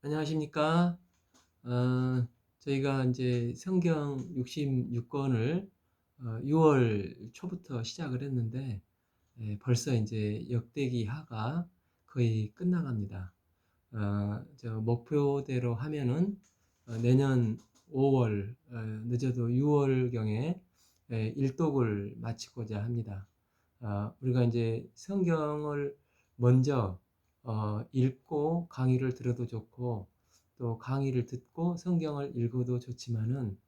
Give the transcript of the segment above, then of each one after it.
안녕하십니까? 저희가 이제 성경 66권을 6월 초부터 시작을 했는데, 벌써 이제 역대기 하가 거의 끝나갑니다. 저 목표대로 하면은 내년 5월, 늦어도 6월경에 일독을 마치고자 합니다. 우리가 이제 성경을 먼저 읽고 강의를 들어도 좋고, 또 강의를 듣고 성경을 읽어도 좋지만은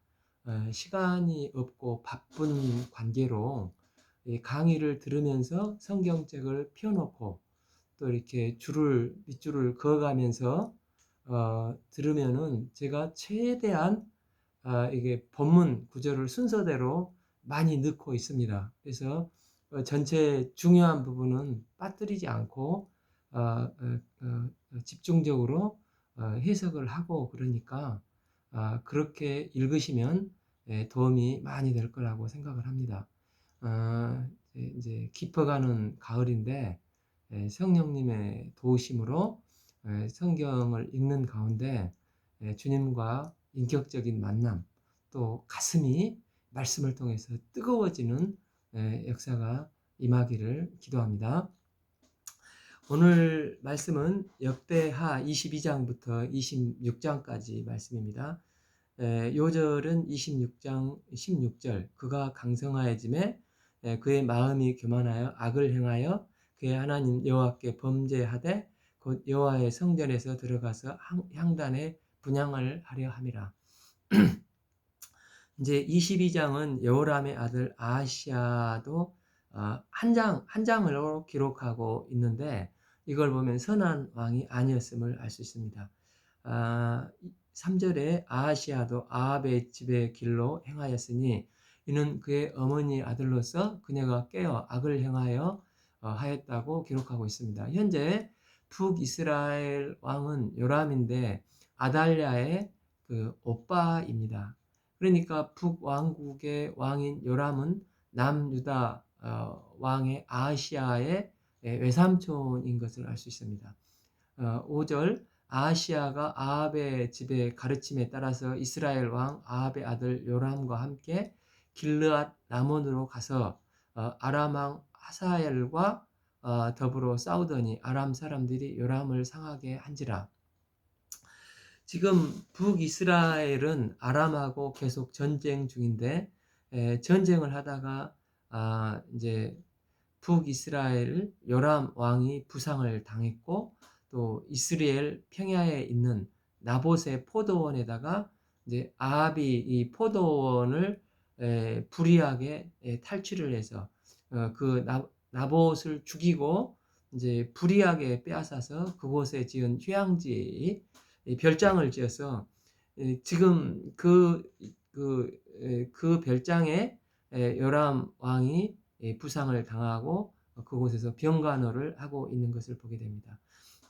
시간이 없고 바쁜 관계로 이 강의를 들으면서 성경책을 펴놓고 또 이렇게 밑줄을 그어가면서 들으면은 제가 최대한 이게 본문 구절을 순서대로 많이 넣고 있습니다. 그래서 전체 중요한 부분은 빠뜨리지 않고 집중적으로 해석을 하고, 그러니까 그렇게 읽으시면 도움이 많이 될 거라고 생각을 합니다. 이제 깊어가는 가을인데 성령님의 도우심으로 성경을 읽는 가운데 주님과 인격적인 만남, 또 가슴이 말씀을 통해서 뜨거워지는 역사가 임하기를 기도합니다. 오늘 말씀은 역대하 22장부터 26장까지 말씀입니다. 요절은 26장 16절, 그가 강성하여짐에 그의 마음이 교만하여 악을 행하여 그의 하나님 여호와께 범죄하되 곧 여호와의 성전에서 들어가서 향단에 분향을 하려 함이라. 이제 22장은 여호람의 아들 아하시야도 한 장으로 기록하고 있는데, 이걸 보면 선한 왕이 아니었음을 알 수 있습니다. 3절에 아하시야도 아합의 집의 길로 행하였으니 이는 그의 어머니 아들로서 그녀가 깨어 악을 행하여 하였다고 기록하고 있습니다. 현재 북이스라엘 왕은 요람인데 아달랴의 그 오빠입니다. 그러니까 북왕국의 왕인 요람은 남유다 왕의 아하시야의 외삼촌인 것을 알 수 있습니다. 5절, 아하시야가 아합의 집의 가르침에 따라서 이스라엘 왕 아합의 아들 요람과 함께 길르앗 라몬으로 가서 아람 왕 하사엘과 더불어 싸우더니 아람 사람들이 요람을 상하게 한지라. 지금 북이스라엘은 아람하고 계속 전쟁 중인데, 전쟁을 하다가 이제 북이스라엘 요람 왕이 부상을 당했고, 또 이스라엘 평야에 있는 나봇의 포도원에다가 이제 아합이 이 포도원을 불의하게 탈취를 해서 그 나봇을 죽이고 이제 불의하게 빼앗아서 그곳에 지은 휴양지 별장을 지어서 지금 그 별장에 요람 왕이 부상을 당하고 그곳에서 병간호를 하고 있는 것을 보게 됩니다.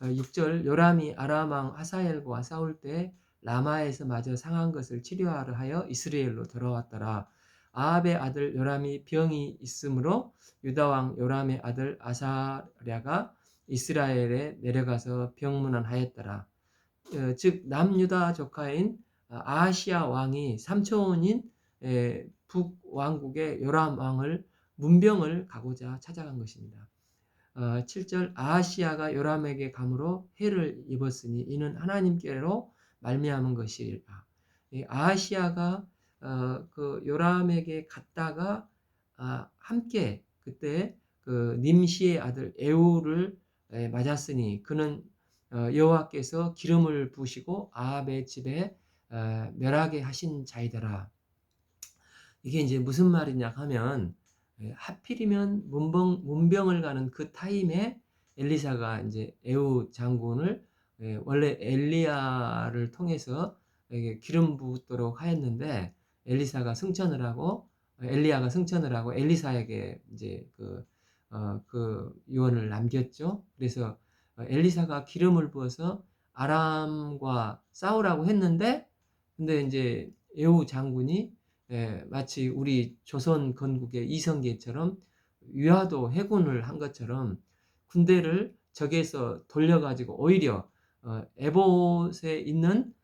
6절, 요람이 아람 왕 하사엘과 싸울 때 라마에서 마저 상한 것을 치료하려 하여 이스라엘로 돌아왔더라. 아합의 아들 요람이 병이 있으므로 유다 왕 요람의 아들 아사랴가 이스라엘에 내려가서 병문안하였더라. 즉 남유다 조카인 아하시야 왕이 삼촌인 북왕국의 요람 왕을 문병을 가고자 찾아간 것입니다. 7절, 아하시야가 요람에게 감으로 해를 입었으니 이는 하나님께로 말미암은 것이라. 아하시야가 그 요람에게 갔다가 함께 그때 그 님시의 아들 에우를 맞았으니 그는 여호와께서 기름을 부으시고 아합의 집에 멸하게 하신 자이더라. 이게 이제 무슨 말이냐 하면, 하필이면 문병을 가는 그 타임에 엘리사가 이제 에우 장군을 원래 엘리야를 통해서 기름 붓도록 하였는데, 엘리야가 승천을 하고 엘리사에게 이제 그 유언을 남겼죠. 그래서 엘리사가 기름을 부어서 아람과 싸우라고 했는데, 근데 이제 에우 장군이 마치 우리 조선 건국의 이성계처럼 위화도 해군을 한 것처럼 군대를 적에서 돌려가지고 오히려 에봇에 있는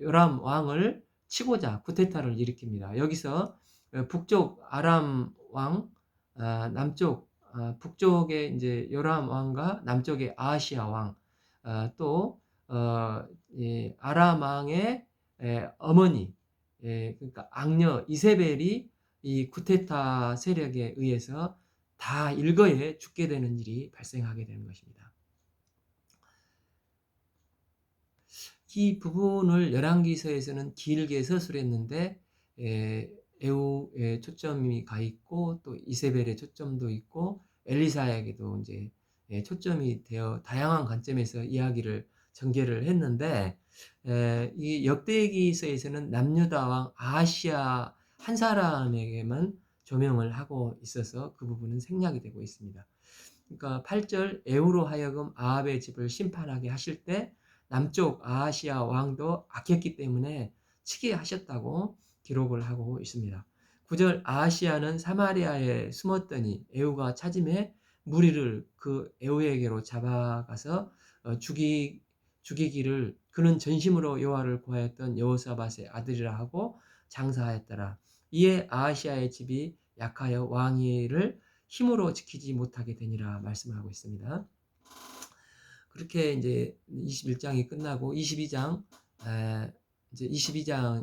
요람 왕을 치고자 쿠데타를 일으킵니다. 여기서 북쪽 아람 왕, 남쪽 북쪽에 이제 요람 왕과 남쪽에 아하시아 왕, 또 아람 왕의 어머니, 그러니까 악녀 이세벨이 이 쿠데타 세력에 의해서 다 일거에 죽게 되는 일이 발생하게 되는 것입니다. 이 부분을 열왕기서에서는 길게 서술했는데 에우의 초점이 가 있고 또 이세벨의 초점도 있고 엘리사에게도 이제 초점이 되어 다양한 관점에서 이야기를 전개를 했는데 이 역대기서에서는 남유다 왕 아하시아 한 사람에게만 조명을 하고 있어서 그 부분은 생략이 되고 있습니다. 그러니까 8절 에우로 하여금 아합의 집을 심판하게 하실 때 남쪽 아하시아 왕도 악했기 때문에 치게 하셨다고 기록을 하고 있습니다. 9절 아하시아는 사마리아에 숨었더니 에우가 찾음에 무리를 그 에우에게로 잡아가서 죽이기를 그는 전심으로 여호와를 구하였던 여호사밧의 아들이라 하고 장사하였더라. 이에 아하시아의 집이 약하여 왕위를 힘으로 지키지 못하게 되니라 말씀하고 있습니다. 그렇게 이제 21장이 끝나고 22장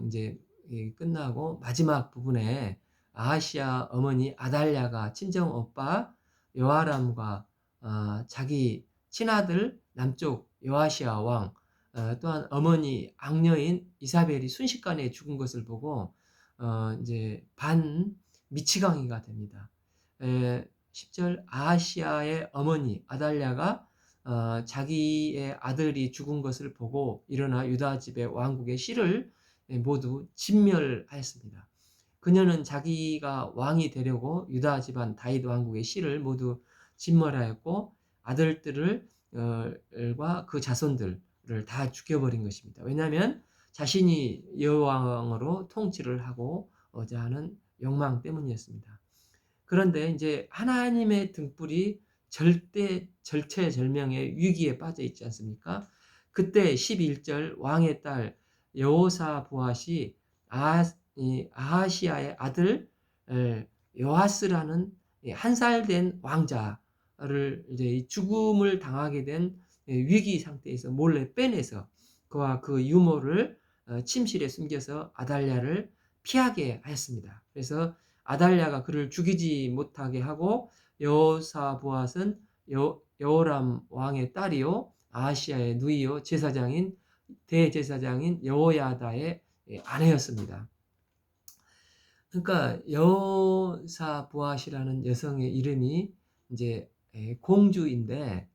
이제 끝나고 마지막 부분에 아하시아 어머니 아달랴가 친정 오빠 요아람과 자기 친아들 남쪽 요아시아 왕 또한 어머니 악녀인 이사벨이 순식간에 죽은 것을 보고 이제 반 미치광이가 됩니다. 10절 아하시아의 어머니 아달랴가 자기의 아들이 죽은 것을 보고 일어나 유다 집의 왕국의 씨를 모두 진멸하였습니다. 그녀는 자기가 왕이 되려고 유다 집안 다윗 왕국의 씨를 모두 진멸하였고 아들들과 그 자손들을 다 죽여버린 것입니다. 왜냐하면 자신이 여왕으로 통치를 하고자 하는 욕망 때문이었습니다. 그런데 이제 하나님의 등불이 절체절명의 위기에 빠져 있지 않습니까? 그때 11절 왕의 딸 여호사부앗이 아하시아의 아들 요아스라는 한 살 된 왕자를 이제 죽음을 당하게 된 위기 상태에서 몰래 빼내서 그와 그 유모를 침실에 숨겨서 아달랴를 피하게 하였습니다. 그래서 아달랴가 그를 죽이지 못하게 하고 여호사부앗은 여호람 왕의 딸이요 아하시아의 누이요 제사장인 대제사장인 여호야다의 아내였습니다. 그러니까 여호사부앗이라는 여성의 이름이 이제 공주인데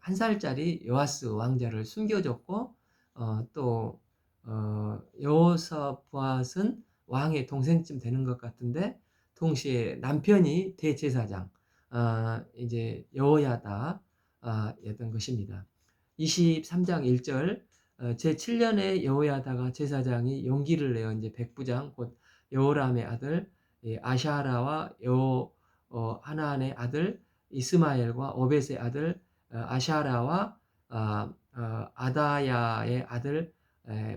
한 살짜리 요아스 왕자를 숨겨줬고 또 여호사부앗은 왕의 동생쯤 되는 것 같은데 동시에 남편이 대제사장 이제 여호야다였던 것입니다. 23장 1절 제7년에 여호야다가 제사장이 용기를 내어 이제 백부장 곧 여호람의 아들 아샤라와 하나안의 아들 이스마엘과 오벳의 아들 아샤라와 아다야의 아들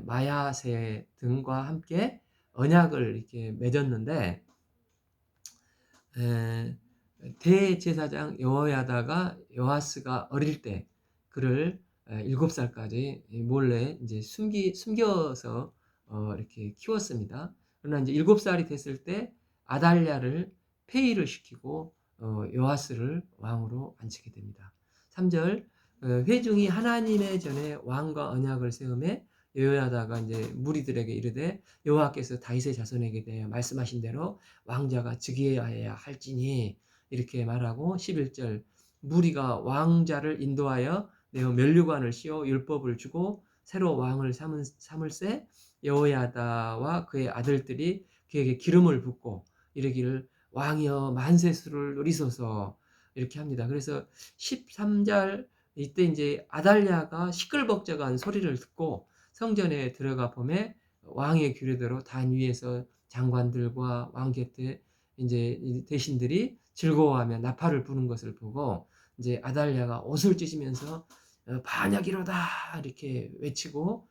마야세 등과 함께 언약을 이렇게 맺었는데 대제사장 여호야다가 요아스가 어릴 때 그를 7살까지 몰래 이제 숨겨서 이렇게 키웠습니다. 그러나 이제 7살이 됐을 때 아달랴를 폐위를 시키고 요아스를 왕으로 앉히게 됩니다. 3절 회중이 하나님의 전에 왕과 언약을 세우매 여호야다가 이제 무리들에게 이르되 여호와께서 다윗의 자손에게 대하여 말씀하신 대로 왕자가 즉위해야 할지니 이렇게 말하고 11절 무리가 왕자를 인도하여 내어 면류관을 씌워 율법을 주고 새로 왕을 삼을세 여호야다와 그의 아들들이 그에게 기름을 붓고 이르기를 왕이여 만세수를 누리소서 이렇게 합니다. 그래서 13절 이때 이제 아달랴가 시끌벅적한 소리를 듣고 성전에 들어가 보매 왕의 규례대로 단 위에서 장관들과 왕 곁에 이제 대신들이 즐거워하며 나팔을 부는 것을 보고 이제 아달랴가 옷을 찢으면서 반야기로다 이렇게 외치고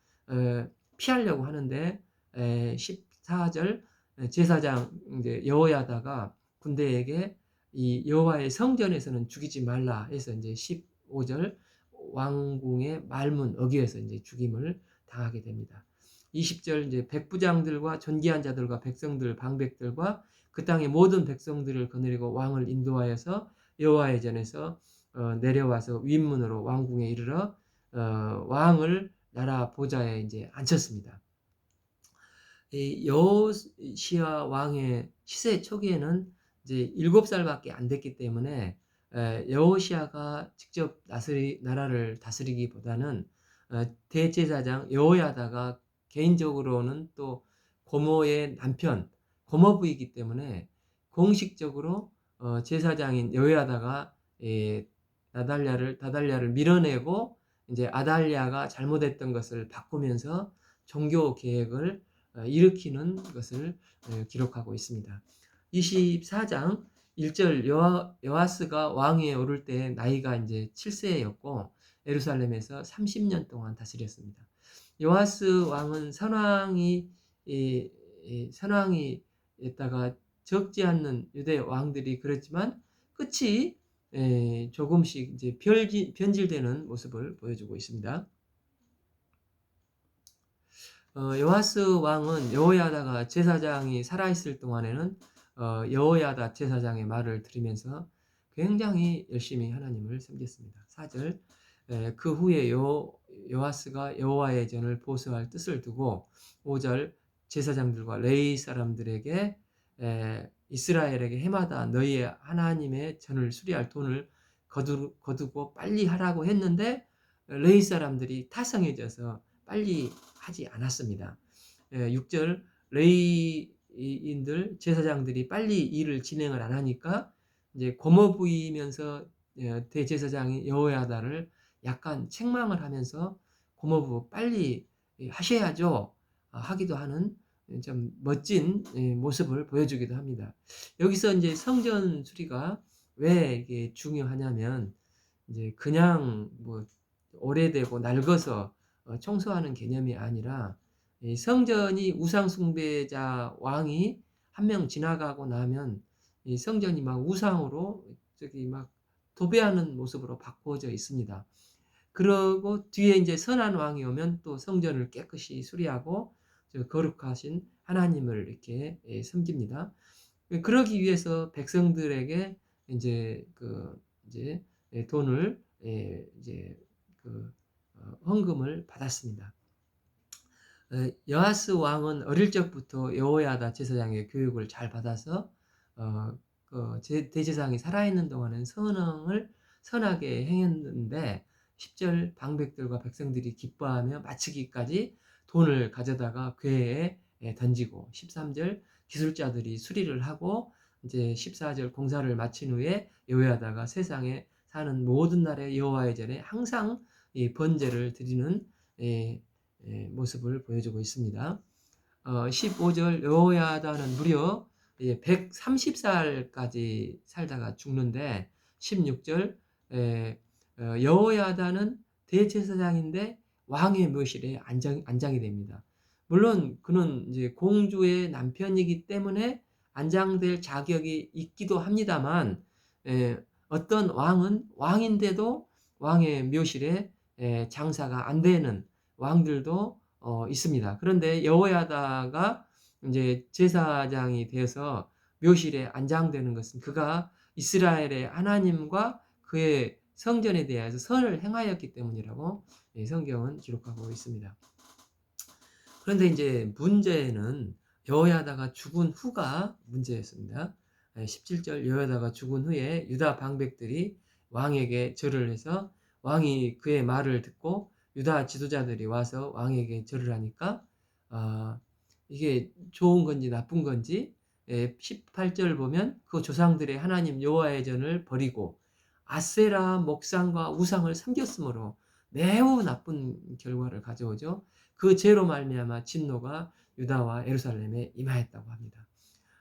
피하려고 하는데 14절 제사장 이제 여호야다가 군대에게 이 여호와의 성전에서는 죽이지 말라 해서 이제 15절 왕궁의 말문 어귀에서 이제 죽임을 당하게 됩니다. 20절 이제 백부장들과 존귀한 자들과 백성들 방백들과 그 땅의 모든 백성들을 거느리고 왕을 인도하여서 여호와의 전에서 내려와서 윗문으로 왕궁에 이르러 왕을 나라 보좌에 이제 앉혔습니다. 이 여호시아 왕의 시세 초기에는 이제 7살밖에 안 됐기 때문에 여호시아가 직접 나라를 다스리기보다는 대제사장 여호야다가 개인적으로는 또 고모의 남편 고모부이기 때문에 공식적으로 제사장인 여호야다가 다달랴를 밀어내고 이제 아달랴가 잘못했던 것을 바꾸면서 종교 개혁을 일으키는 것을 기록하고 있습니다. 24장 1절 여하스가 왕위에 오를 때 나이가 이제 7세였고 예루살렘에서 30년 동안 다스렸습니다. 여하스 왕은 선왕이 있다가 적지 않는 유대 왕들이 그렇지만 끝이 조금씩 이제 변질되는 모습을 보여주고 있습니다. 여하스 왕은 여호야다가 제사장이 살아있을 동안에는 여호야다 제사장의 말을 들으면서 굉장히 열심히 하나님을 섬겼습니다. 4절 그 후에 여하스가 여호와의 전을 보수할 뜻을 두고 5절 제사장들과 레위 사람들에게 이스라엘에게 해마다 너희의 하나님의 전을 수리할 돈을 거두고 빨리 하라고 했는데 레위 사람들이 타성해져서 빨리 하지 않았습니다. 6절 레위인들 제사장들이 빨리 일을 진행을 안 하니까 이제 고모부이면서 대제사장이 여호야다를 약간 책망을 하면서 고모부 빨리 하셔야죠 하기도 하는 좀 멋진 모습을 보여주기도 합니다. 여기서 이제 성전 수리가 왜 이게 중요하냐면 이제 그냥 뭐 오래되고 낡아서 청소하는 개념이 아니라 성전이 우상 숭배자 왕이 한 명 지나가고 나면 이 성전이 막 우상으로 저기 막 도배하는 모습으로 바꾸어져 있습니다. 그러고 뒤에 이제 선한 왕이 오면 또 성전을 깨끗이 수리하고 거룩하신 하나님을 이렇게 섬깁니다. 그러기 위해서 백성들에게 이제 돈을 이제 헌금을 받았습니다. 여하스 왕은 어릴 적부터 여호야다 제사장의 교육을 잘 받아서 대제사장이 살아있는 동안은 선하게 행했는데 10절 방백들과 백성들이 기뻐하며 마치기까지 돈을 가져다가 궤에 던지고 13절 기술자들이 수리를 하고 이제 14절 공사를 마친 후에 여호야다가 세상에 사는 모든 날에 여호와의 전에 항상 이 번제를 드리는 모습을 보여주고 있습니다. 15절 여호야다는 무려 130살까지 살다가 죽는데 16절 여호야다는 대제사장인데 왕의 묘실에 안장이 됩니다. 물론 그는 이제 공주의 남편이기 때문에 안장될 자격이 있기도 합니다만 어떤 왕은 왕인데도 왕의 묘실에 장사가 안 되는 왕들도 있습니다. 그런데 여호야다가 이제 제사장이 되어서 묘실에 안장되는 것은 그가 이스라엘의 하나님과 그의 성전에 대해서 선을 행하였기 때문이라고 성경은 기록하고 있습니다. 그런데 이제 문제는 여호야다가 죽은 후가 문제였습니다. 17절 여호야다가 죽은 후에 유다 방백들이 왕에게 절을 해서 왕이 그의 말을 듣고 유다 지도자들이 와서 왕에게 절을 하니까 이게 좋은 건지 나쁜 건지 18절 보면 그 조상들의 하나님 여호와의 전을 버리고 아세라 목상과 우상을 섬겼으므로 매우 나쁜 결과를 가져오죠. 그 죄로 말미암아 진노가 유다와 예루살렘에 임하였다고 합니다.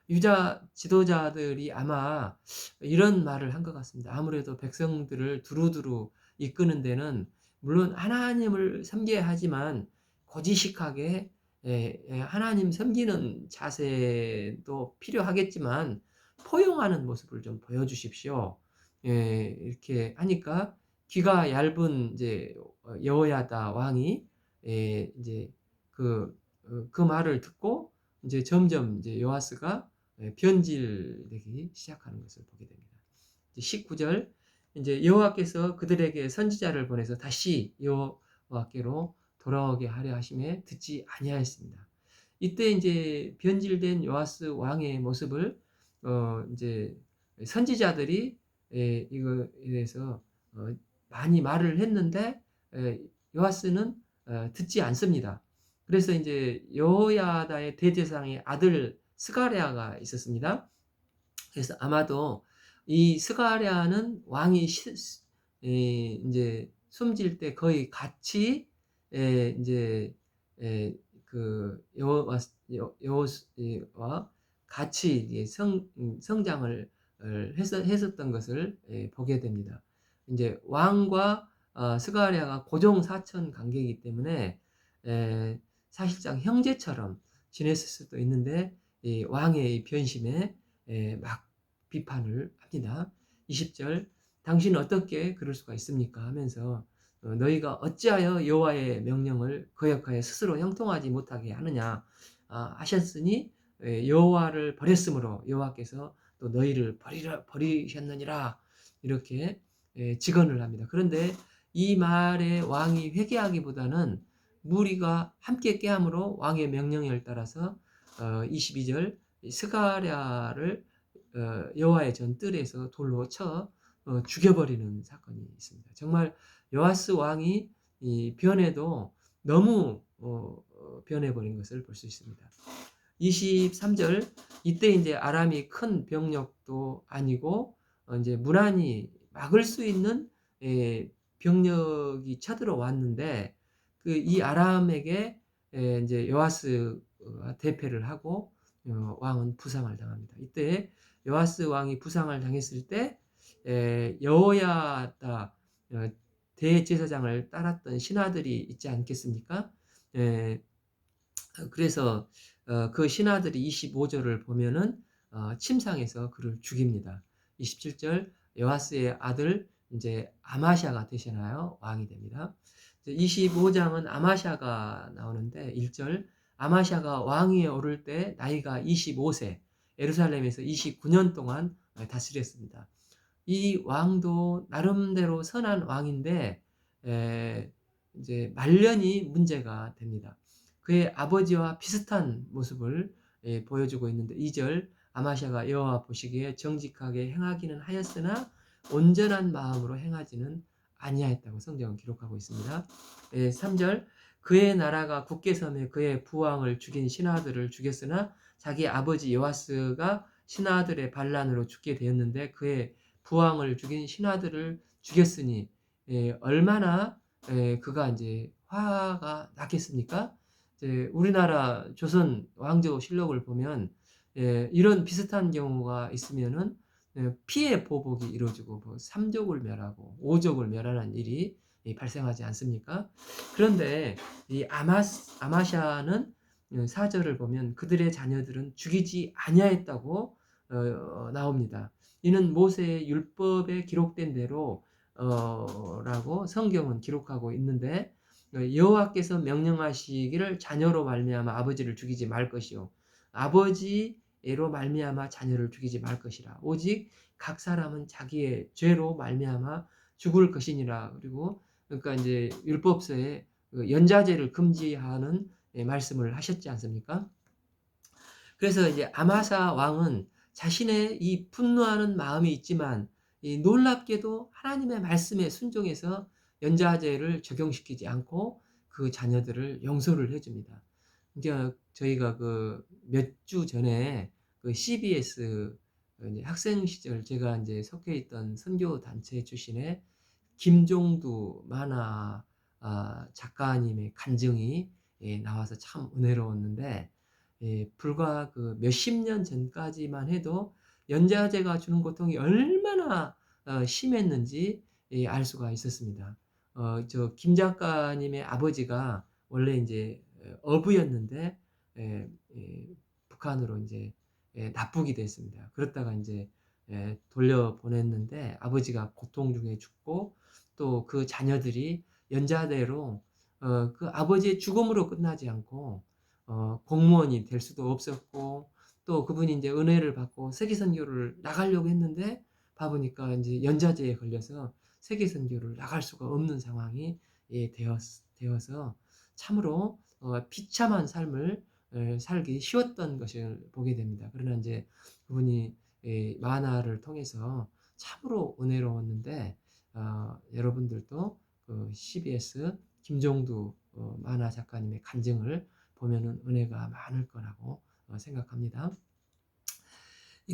유다 지도자들이 아마 이런 말을 한 것 같습니다. 아무래도 백성들을 두루두루 이끄는 데는 물론 하나님을 섬겨야 하지만 고지식하게 하나님 섬기는 자세도 필요하겠지만 포용하는 모습을 좀 보여주십시오. 이렇게 하니까 귀가 얇은 이제 여호야다 왕이 이제 그 말을 듣고 이제 점점 이제 요아스가 변질되기 시작하는 것을 보게 됩니다. 19절 이제 여호와께서 그들에게 선지자를 보내서 다시 여호와께로 돌아오게 하려 하심에 듣지 아니하였습니다. 이때 이제 변질된 요아스 왕의 모습을 이제 선지자들이 이거에 대해서 많이 말을 했는데 요아스는 듣지 않습니다. 그래서 이제 여호야다의 대제사장의 아들 스가랴가 있었습니다. 그래서 아마도 이 스가랴는 왕이 이제 숨질 때 거의 같이 이제 그 여호와 같이 성장을 했었던 것을 보게 됩니다. 이제 왕과 스가랴가 고종 사촌 관계이기 때문에 사실상 형제처럼 지냈을 수도 있는데 이 왕의 변심에 막 비판을 합니다. 20절 당신은 어떻게 그럴 수가 있습니까? 하면서 너희가 어찌하여 여호와의 명령을 거역하여 스스로 형통하지 못하게 하느냐 하셨으니 여호와를 버렸으므로 여호와께서 또 너희를 버리셨느니라 이렇게 직언을 합니다. 그런데 이 말에 왕이 회개하기보다는 무리가 함께 깨함으로 왕의 명령을 따라서 22절 스가랴를 여호와의 전뜰에서 돌로 쳐 죽여버리는 사건이 있습니다. 정말 요아스 왕이 이 변해도 너무 변해버린 것을 볼 수 있습니다. 23절 이때 이제 아람이 큰 병력도 아니고 이제 무난히 막을 수 있는 병력이 쳐들어왔는데 그 이 아람에게 이제 요아스가 대패를 하고 왕은 부상을 당합니다. 이때 요아스 왕이 부상을 당했을 때 여호야다 대제사장을 따랐던 신하들이 있지 않겠습니까? 그래서 그 신하들이 25절을 보면은 침상에서 그를 죽입니다. 27절 요아스의 아들 이제 아마샤가 되시나요? 왕이 됩니다. 25장은 아마샤가 나오는데 1절 아마샤가 왕위에 오를 때 나이가 25세 예루살렘에서 29년 동안 다스렸습니다. 이 왕도 나름대로 선한 왕인데 이제 말년이 문제가 됩니다. 그의 아버지와 비슷한 모습을 보여주고 있는데 2절 아마샤가 여호와 보시기에 정직하게 행하기는 하였으나 온전한 마음으로 행하지는 아니하였다고 성경은 기록하고 있습니다. 3절 그의 나라가 굳게 섬에 그의 부왕을 죽인 신하들을 죽였으나 자기 아버지 요아스가 신하들의 반란으로 죽게 되었는데 그의 부왕을 죽인 신하들을 죽였으니 얼마나 그가 이제 화가 났겠습니까? 이제 우리나라 조선 왕조실록을 보면 이런 비슷한 경우가 있으면은 피해 보복이 이루어지고 뭐 3족을 멸하고 5족을 멸하는 일이 발생하지 않습니까? 그런데 이 아마샤는 4절을 보면 그들의 자녀들은 죽이지 아니하였다고 나옵니다. 이는 모세의 율법에 기록된 대로 라고 성경은 기록하고 있는데 여호와께서 명령하시기를 자녀로 말미암아 아버지를 죽이지 말 것이요 아버지로 말미암아 자녀를 죽이지 말 것이라 오직 각 사람은 자기의 죄로 말미암아 죽을 것이니라. 그리고 그러니까 이제 율법서에 연자제를 금지하는 말씀을 하셨지 않습니까? 그래서 이제 아마사 왕은 자신의 이 분노하는 마음이 있지만 이 놀랍게도 하나님의 말씀에 순종해서 연자제를 적용시키지 않고 그 자녀들을 용서를 해줍니다. 이제 저희가 그 몇 주 전에 그 CBS 이제 학생 시절 제가 이제 속해 있던 선교 단체 출신의 김종두 만화 작가님의 간증이 나와서 참 은혜로웠는데 불과 그 몇십 년 전까지만 해도 연자제가 주는 고통이 얼마나 심했는지 알 수가 있었습니다. 저 김 작가님의 아버지가 원래 이제 어부였는데 북한으로 이제 납북이 됐습니다. 그렇다가 이제 돌려보냈는데 아버지가 고통 중에 죽고 또 그 자녀들이 연자대로 그 아버지의 죽음으로 끝나지 않고 공무원이 될 수도 없었고 또 그분이 이제 은혜를 받고 세계 선교를 나가려고 했는데 봐보니까 이제 연자제에 걸려서 세계 선교를 나갈 수가 없는 상황이 되어서 참으로 비참한 삶을 살기 쉬웠던 것을 보게 됩니다. 그러나 이제 그분이 만화를 통해서 참으로 은혜로웠는데 여러분들도 그 CBS 김종두 만화 작가님의 간증을 보면은 은혜가 많을 거라고 생각합니다.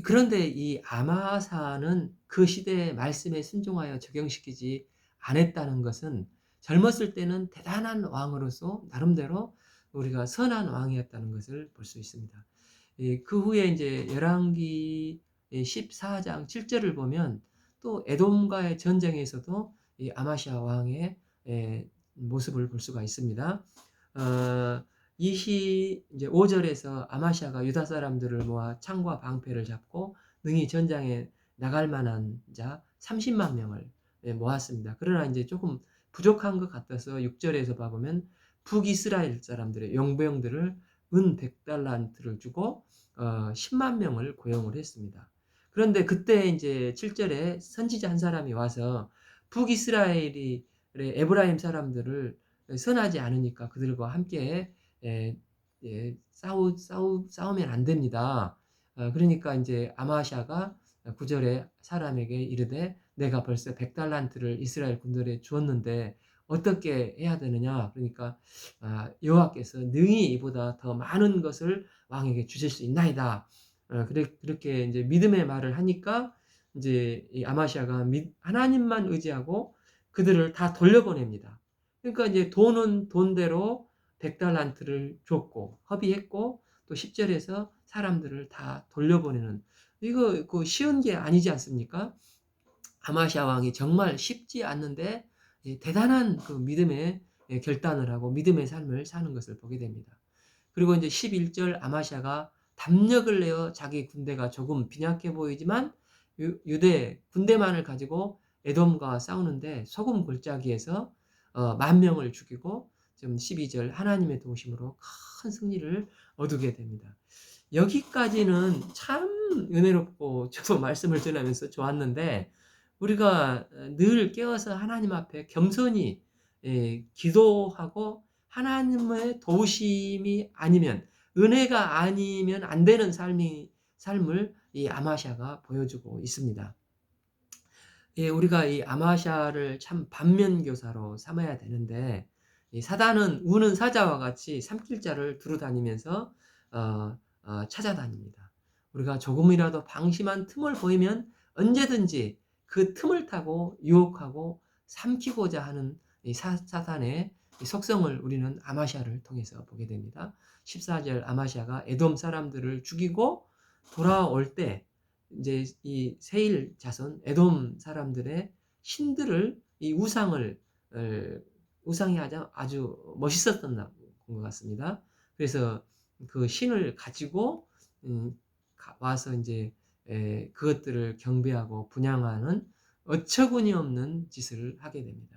그런데 이 아마사는 그 시대의 말씀에 순종하여 적용시키지 않았다는 것은 젊었을 때는 대단한 왕으로서 나름대로 우리가 선한 왕이었다는 것을 볼 수 있습니다. 그 후에 이제 열왕기 14장 7절을 보면 또 에돔과의 전쟁에서도 이 아마시아 왕의 모습을 볼 수가 있습니다. 이제 5절에서 아마시아가 유다 사람들을 모아 창과 방패를 잡고 능히 전장에 나갈 만한 자 30만 명을 모았습니다. 그러나 이제 조금 부족한 것 같아서 6절에서 봐보면 북이스라엘 사람들의 용병들을 은 100달란트를 주고 10만 명을 고용을 했습니다. 그런데 그때 이제 7절에 선지자 한 사람이 와서 북이스라엘이 에브라임 사람들을 선하지 않으니까 그들과 함께 싸우면 안 됩니다. 그러니까 이제 아마샤가 9절에 사람에게 이르되 내가 벌써 100달란트를 이스라엘 군들에 주었는데 어떻게 해야 되느냐. 그러니까 여호와께서 능히 이보다 더 많은 것을 왕에게 주실 수 있나이다. 그렇게 이제 믿음의 말을 하니까 이제 이 아마샤가 하나님만 의지하고 그들을 다 돌려보냅니다. 그러니까 이제 돈은 돈대로 100달란트를 줬고 협의했고 또 10절에서 사람들을 다 돌려보내는 이거 그 쉬운 게 아니지 않습니까? 아마시아 왕이 정말 쉽지 않는데 대단한 그 믿음의 결단을 하고 믿음의 삶을 사는 것을 보게 됩니다. 그리고 이제 11절 아마시아가 담력을 내어 자기 군대가 조금 빈약해 보이지만 유대 군대만을 가지고 에돔과 싸우는데 소금 골짜기에서 10,000명을 죽이고 지금 12절 하나님의 도우심으로 큰 승리를 얻게 됩니다. 여기까지는 참 은혜롭고 저도 말씀을 전하면서 좋았는데 우리가 늘 깨어서 하나님 앞에 겸손히 기도하고 하나님의 도우심이 아니면 은혜가 아니면 안 되는 삶을 이 아마샤가 보여주고 있습니다. 우리가 이 아마샤를 참 반면교사로 삼아야 되는데 이 사단은 우는 사자와 같이 삼킬자를 두루 다니면서 찾아다닙니다. 우리가 조금이라도 방심한 틈을 보이면 언제든지 그 틈을 타고 유혹하고 삼키고자 하는 이 사탄의 이 속성을 우리는 아마샤를 통해서 보게 됩니다. 14절 아마샤가 에돔 사람들을 죽이고 돌아올 때 이제 이 세일 자손 에돔 사람들의 신들을 이 우상이 아주 멋있었던 것 같습니다. 그래서 그 신을 가지고 와서 이제 그것들을 경배하고 분양하는 어처구니 없는 짓을 하게 됩니다.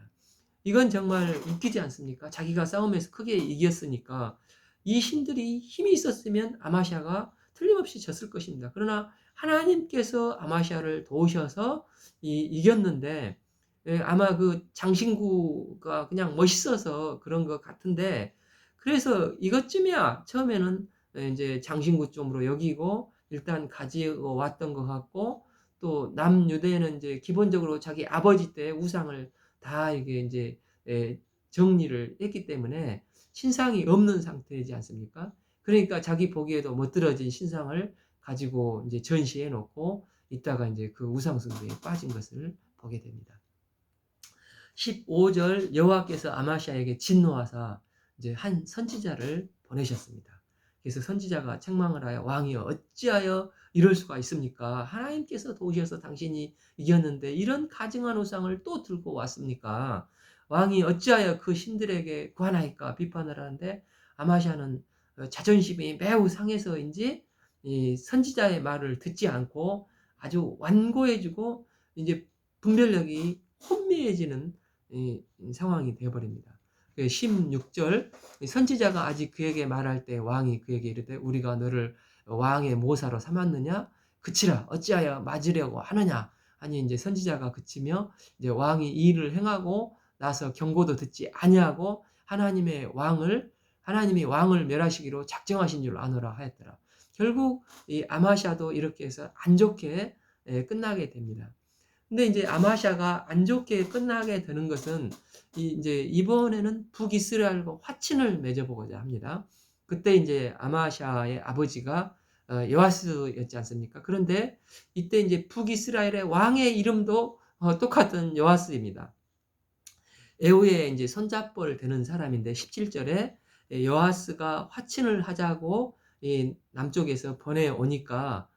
이건 정말 웃기지 않습니까? 자기가 싸움에서 크게 이겼으니까 이 신들이 힘이 있었으면 아마샤가 틀림없이 졌을 것입니다. 그러나 하나님께서 아마샤를 도우셔서 이겼는데 아마 그 장신구가 그냥 멋있어서 그런 것 같은데 그래서 이것쯤이야 처음에는 이제 장신구 쪽으로 여기고 일단 가지고 왔던 것 같고 또 남유대는 이제 기본적으로 자기 아버지 때 우상을 다 이게 이제 정리를 했기 때문에 신상이 없는 상태이지 않습니까? 그러니까 자기 보기에도 멋들어진 신상을 가지고 이제 전시해 놓고 있다가 이제 그 우상 숭배에 빠진 것을 보게 됩니다. 15절 여호와께서 아마시아에게 진노하사 이제 한 선지자를 보내셨습니다. 그래서 선지자가 책망을 하여 왕이여 어찌하여 이럴 수가 있습니까? 하나님께서 도우셔서 당신이 이겼는데 이런 가증한 우상을 또 들고 왔습니까? 왕이 어찌하여 그 신들에게 구하나이까 비판을 하는데 아마샤는 자존심이 매우 상해서인지 이 선지자의 말을 듣지 않고 아주 완고해지고 이제 분별력이 혼미해지는 이 상황이 되어버립니다. 16절 선지자가 아직 그에게 말할 때 왕이 그에게 이르되 우리가 너를 왕의 모사로 삼았느냐 그치라 어찌하여 맞으려고 하느냐 하니 이제 선지자가 그치며 이제 왕이 이 일을 행하고 나서 경고도 듣지 아니하고 하나님이 왕을 멸하시기로 작정하신 줄 아노라 하였더라. 결국 이 아마샤도 이렇게 해서 안 좋게 끝나게 됩니다. 근데 이제 아마샤가 안 좋게 끝나게 되는 것은 이제 이번에는 북이스라엘과 화친을 맺어보고자 합니다. 그때 이제 아마샤의 아버지가 여아스였지 않습니까? 그런데 이때 이제 북이스라엘의 왕의 이름도 똑같은 여아스입니다. 에후의 이제 손잡벌 되는 사람인데 17절에 여아스가 화친을 하자고 남쪽에서 보내오니까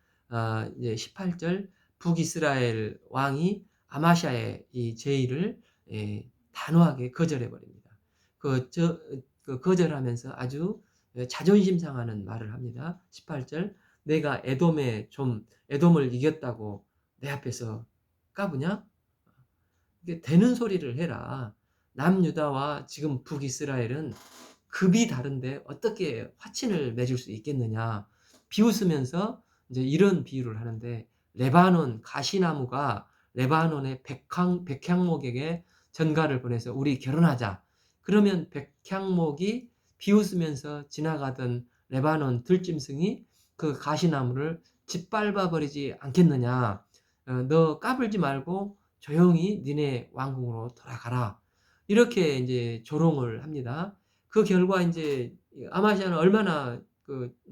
이제 18절 북이스라엘 왕이 아마샤의 이 제의를 단호하게 거절해 버립니다. 그 거절하면서 아주 자존심 상하는 말을 합니다. 18절 내가 에돔을 이겼다고 내 앞에서 까부냐? 이게 되는 소리를 해라. 남유다와 지금 북이스라엘은 급이 다른데 어떻게 화친을 맺을 수 있겠느냐. 비웃으면서 이제 이런 비유를 하는데 레바논 가시나무가 레바논의 백향목에게 전가를 보내서 우리 결혼하자. 그러면 백향목이 비웃으면서 지나가던 레바논 들짐승이 그 가시나무를 짓밟아 버리지 않겠느냐. 너 까불지 말고 조용히 니네 왕궁으로 돌아가라. 이렇게 이제 조롱을 합니다. 그 결과 이제 아마시아는 얼마나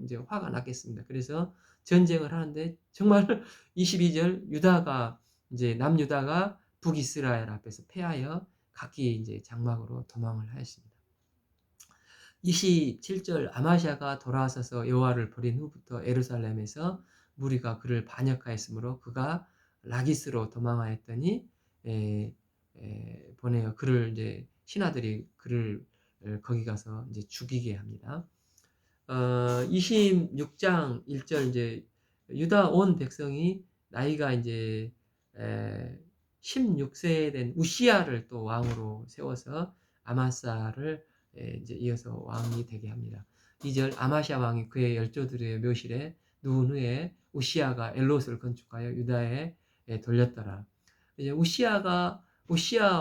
이제 화가 났겠습니다. 그래서 전쟁을 하는데 정말 22절 이제 남유다가 북이스라엘 앞에서 패하여 각기 이제 장막으로 도망을 하였습니다. 27절 아마시아가 돌아서서 여호와를 버린 후부터 예루살렘에서 무리가 그를 반역하였으므로 그가 라기스로 도망하였더니 보내어 그를 이제 신하들이 그를 거기 가서 이제 죽이게 합니다. 26장 1절 이제 유다 온 백성이 나이가 이제 16세 된 우시야를 또 왕으로 세워서 아마사를 이제 이어서 왕이 되게 합니다. 2절 아마샤 왕이 그의 열조들의 묘실에 누운 후에 우시야가 엘롯을 건축하여 유다에 돌렸더라. 이제 우시야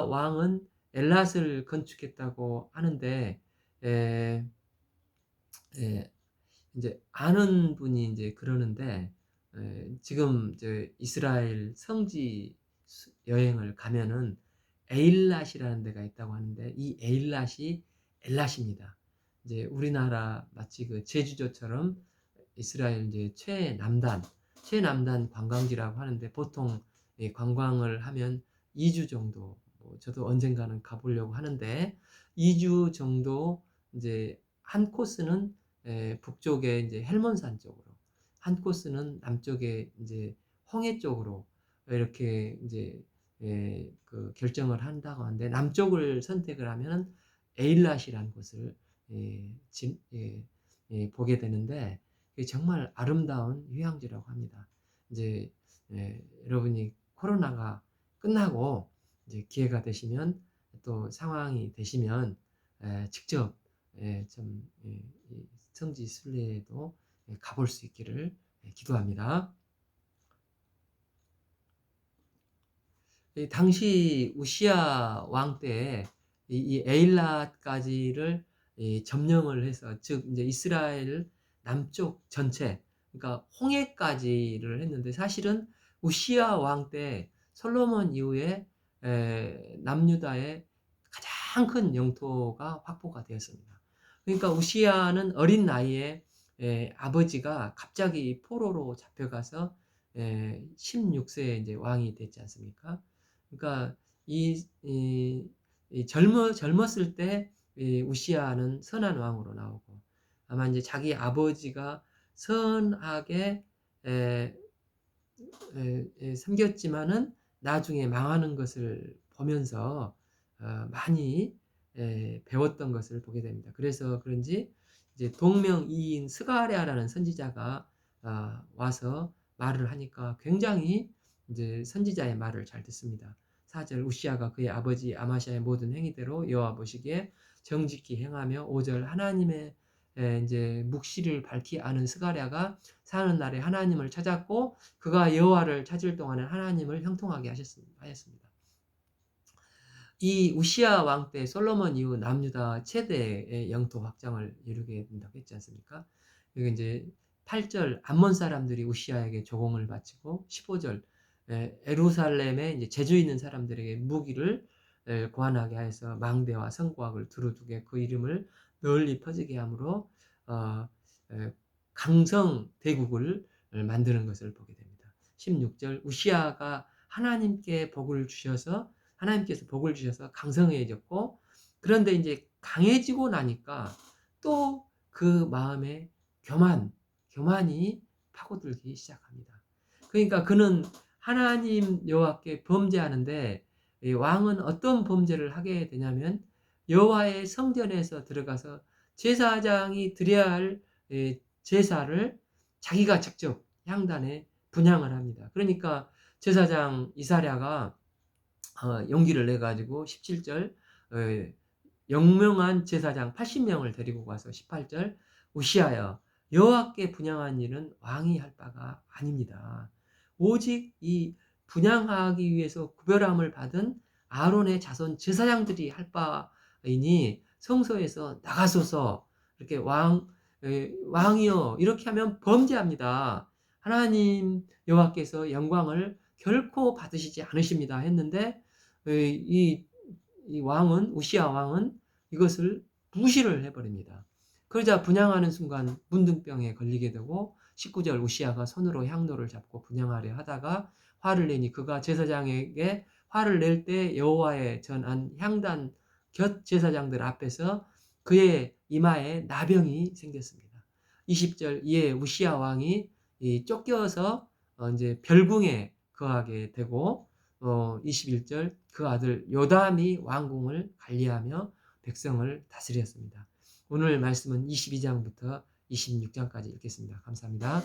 왕은 엘랏을 건축했다고 하는데 이제 아는 분이 이제 그러는데 지금 이제 이스라엘 성지 여행을 가면은 에일랏이라는 데가 있다고 하는데 이 에일랏이 엘랏입니다. 이제 우리나라 마치 그 제주도처럼 이스라엘 이제 최남단 관광지라고 하는데 보통 관광을 하면 2주 정도 저도 언젠가는 가보려고 하는데 2주 정도 이제 한 코스는 북쪽에 이제 헬몬산 쪽으로 한 코스는 남쪽에 이제 홍해 쪽으로 이렇게 이제 그 결정을 한다고 하는데 남쪽을 선택을 하면 에일랏이라는 곳을 보게 되는데 정말 아름다운 휴양지라고 합니다. 이제 여러분이 코로나가 끝나고 이제 기회가 되시면 또 상황이 되시면 직접 좀 성지 순례에도 가볼 수 있기를 기도합니다. 당시 우시야 왕 때 이 에일랏까지를 점령을 해서 즉 이제 이스라엘 남쪽 전체 그러니까 홍해까지를 했는데 사실은 우시야 왕 때 솔로몬 이후에 남유다의 가장 큰 영토가 확보가 되었습니다. 그러니까 우시야는 어린 나이에 아버지가 갑자기 포로로 잡혀가서 16세에 이제 왕이 됐지 않습니까? 그러니까 젊었을 때 우시야는 선한 왕으로 나오고 아마 이제 자기 아버지가 선하게 섬겼지만은 나중에 망하는 것을 보면서 많이 배웠던 것을 보게 됩니다. 그래서 그런지 이제 동명이인 스가랴라는 선지자가 와서 말을 하니까 굉장히 이제 선지자의 말을 잘 듣습니다. 4절 우시아가 그의 아버지 아마시아의 모든 행위대로 여호와 보시기에 정직히 행하며 5절 하나님의 이제 묵시를 밝히 아는 스가랴가 사는 날에 하나님을 찾았고 그가 여호와를 찾을 동안에 하나님을 형통하게 하였습니다. 이 우시아 왕 때 솔로몬 이후 남유다 최대의 영토 확장을 이루게 된다고 했지 않습니까? 여기 이제 8절 암몬 사람들이 우시아에게 조공을 바치고 15절 예루살렘에 이제 재주 있는 사람들에게 무기를 고안하게 하여서 망대와 성곽을 두루두게 그 이름을 널리 퍼지게 함으로 어, 강성 대국을 만드는 것을 보게 됩니다. 16절 우시아가 하나님께서 복을 주셔서 강성해졌고 그런데 이제 강해지고 나니까 또 그 마음에 교만이 파고들기 시작합니다. 그러니까 그는 하나님 여호와께 범죄하는데 왕은 어떤 범죄를 하게 되냐면 여호와의 성전에서 들어가서 제사장이 드려야 할 제사를 자기가 직접 향단에 분향을 합니다. 그러니까 제사장 이사랴가 용기를 내 가지고 17절 영명한 제사장 80명을 데리고 가서 18절 우시아여 여호와께 분향한 일은 왕이 할 바가 아닙니다. 오직 이 분향하기 위해서 구별함을 받은 아론의 자손 제사장들이 할 바이니 성소에서 나가소서 이렇게 왕이여 이렇게 하면 범죄합니다. 하나님 여호와께서 영광을 결코 받으시지 않으십니다 했는데 이 우시아 왕은 이것을 무시를 해버립니다. 그러자 분향하는 순간 문둥병에 걸리게 되고 19절 우시아가 손으로 향로를 잡고 분향하려 하다가 화를 내니 그가 제사장에게 화를 낼 때 여호와의 전한 향단 곁 제사장들 앞에서 그의 이마에 나병이 생겼습니다. 20절 이에 우시아 왕이 쫓겨서 이제 별궁에 거하게 되고 21절 그 아들 요담이 왕궁을 관리하며 백성을 다스렸습니다. 오늘 말씀은 22장부터 26장까지 읽겠습니다. 감사합니다.